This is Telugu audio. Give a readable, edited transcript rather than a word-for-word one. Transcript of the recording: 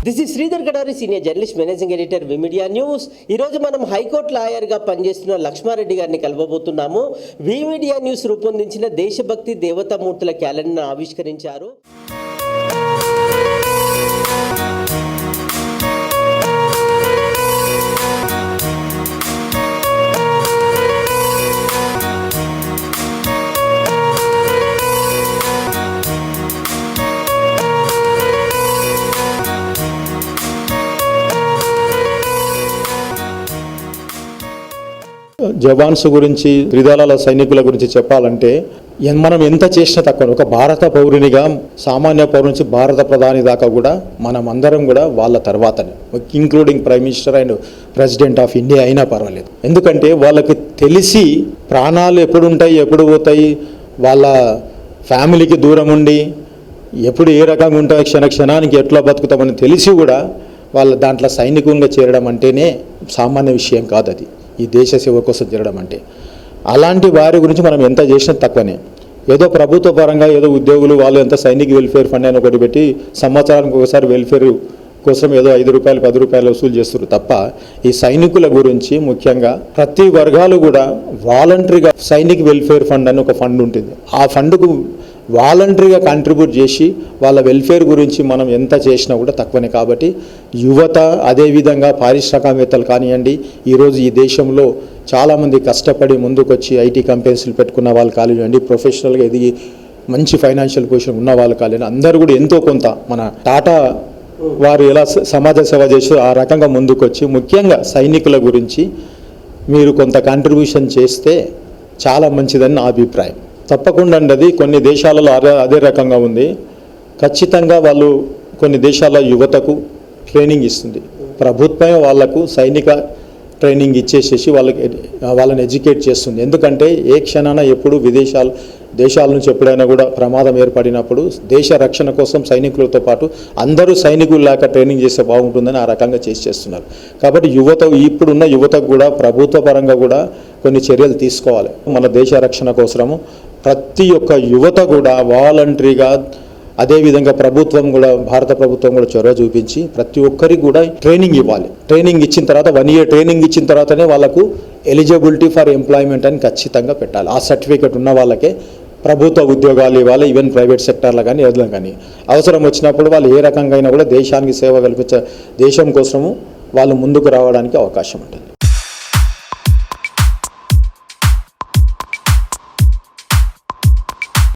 This is Sridhar Gadari, senior journalist, managing editor, V Media news. ఈరోజు మనం హైకోర్టు లాయర్గా పనిచేస్తున్న లక్ష్మారెడ్డి గారిని కలవబోతున్నాము. విమీడియా న్యూస్ రూపొందించిన దేశభక్తి దేవతామూర్తుల క్యాలెండర్ను ఆవిష్కరించారు. జవాన్స్ గురించి, త్రిదళాల సైనికుల గురించి చెప్పాలంటే మనం ఎంత చేసినా తక్కువ. ఒక భారత పౌరునిగా, సామాన్య పౌరు నుంచి భారత ప్రధాని దాకా కూడా మనం అందరం కూడా వాళ్ళ తర్వాతనే, including prime minister and president of India అయినా పర్వాలేదు. ఎందుకంటే వాళ్ళకి తెలిసి ప్రాణాలు ఎప్పుడు ఉంటాయి, ఎప్పుడు పోతాయి, వాళ్ళ ఫ్యామిలీకి దూరం ఉండి ఎప్పుడు ఏ రకంగా ఉంటాయి, క్షణానికి ఎట్లా బతుకుతామని తెలిసి కూడా వాళ్ళ దాంట్లో సైనికునిగా చేరడం అంటేనే సామాన్య విషయం కాదు. అది ఈ దేశ సేవ కోసం జరగడం అంటే. అలాంటి వారి గురించి మనం ఎంత చేసినా తక్కువనే. ఏదో ప్రభుత్వ పరంగా ఏదో ఉద్యోగులు వాళ్ళు ఎంత సైనిక్ వెల్ఫేర్ ఫండ్ అని ఒకటి పెట్టి సంవత్సరానికి ఒకసారి వెల్ఫేర్ కోసం ఏదో 5 రూపాయలు 10 రూపాయలు వసూలు చేస్తారు తప్ప, ఈ సైనికుల గురించి ముఖ్యంగా ప్రతి వర్గాలు కూడా వాలంటరీగా సైనిక్ వెల్ఫేర్ ఫండ్ అని ఒక ఫండ్ ఉంటుంది. ఆ ఫండ్కు వాలంటరీగా కాంట్రిబ్యూట్ చేసి వాళ్ళ వెల్ఫేర్ గురించి మనం ఎంత చేసినా కూడా తక్కువనే. కాబట్టి యువత, అదేవిధంగా పారిశ్రామికవేత్తలు కానివ్వండి, ఈరోజు ఈ దేశంలో చాలామంది కష్టపడి ముందుకొచ్చి ఐటీ కంపెనీస్లు పెట్టుకున్న వాళ్ళు కానివ్వండి, ప్రొఫెషనల్గా ఎదిగి మంచి ఫైనాన్షియల్ పొజిషన్ ఉన్న వాళ్ళు కానివ్వండి, అందరూ కూడా ఎంతో కొంత మన టాటా వారు ఎలా సమాజ సేవ చేసి ఆ రకంగా ముందుకొచ్చి ముఖ్యంగా సైనికుల గురించి మీరు కొంత కాంట్రిబ్యూషన్ చేస్తే చాలా మంచిదని నా అభిప్రాయం. తప్పకుండా అది కొన్ని దేశాలలో అదే రకంగా ఉంది. ఖచ్చితంగా వాళ్ళు కొన్ని దేశాల యువతకు ట్రైనింగ్ ఇస్తుంది ప్రభుత్వమే, వాళ్లకు సైనిక ట్రైనింగ్ ఇచ్చేసేసి వాళ్ళని ఎడ్యుకేట్ చేస్తుంది. ఎందుకంటే ఏ క్షణాన ఎప్పుడు దేశాల నుంచి ఎప్పుడైనా కూడా ప్రమాదం ఏర్పడినప్పుడు దేశ రక్షణ కోసం సైనికులతో పాటు అందరూ సైనికుల్లాగా ట్రైనింగ్ చేస్తే బాగుంటుందని ఆ రకంగా చేస్తున్నారు. కాబట్టి ఇప్పుడున్న యువతకు కూడా ప్రభుత్వ పరంగా కూడా కొన్ని చర్యలు తీసుకోవాలి. మన దేశ రక్షణ కోసము ప్రతి ఒక్క యువత కూడా వాలంటరీగా, అదేవిధంగా ప్రభుత్వం కూడా, భారత ప్రభుత్వం కూడా చొరవ చూపించి ప్రతి ఒక్కరికి కూడా ట్రైనింగ్ ఇవ్వాలి. ట్రైనింగ్ ఇచ్చిన తర్వాత 1 year ట్రైనింగ్ ఇచ్చిన తర్వాతనే వాళ్ళకు ఎలిజిబిలిటీ ఫర్ ఎంప్లాయ్మెంట్ అని ఖచ్చితంగా పెట్టాలి. ఆ సర్టిఫికేట్ ఉన్న వాళ్ళకే ప్రభుత్వ ఉద్యోగాలు ఇవ్వాలి. ఈవెన్ ప్రైవేట్ సెక్టార్లో కానీ ఏదో కానీ అవసరం వచ్చినప్పుడు వాళ్ళు ఏ రకంగా అయినా కూడా దేశానికి సేవ కల్పించే, దేశం కోసము వాళ్ళు ముందుకు రావడానికి అవకాశం ఉంటుంది.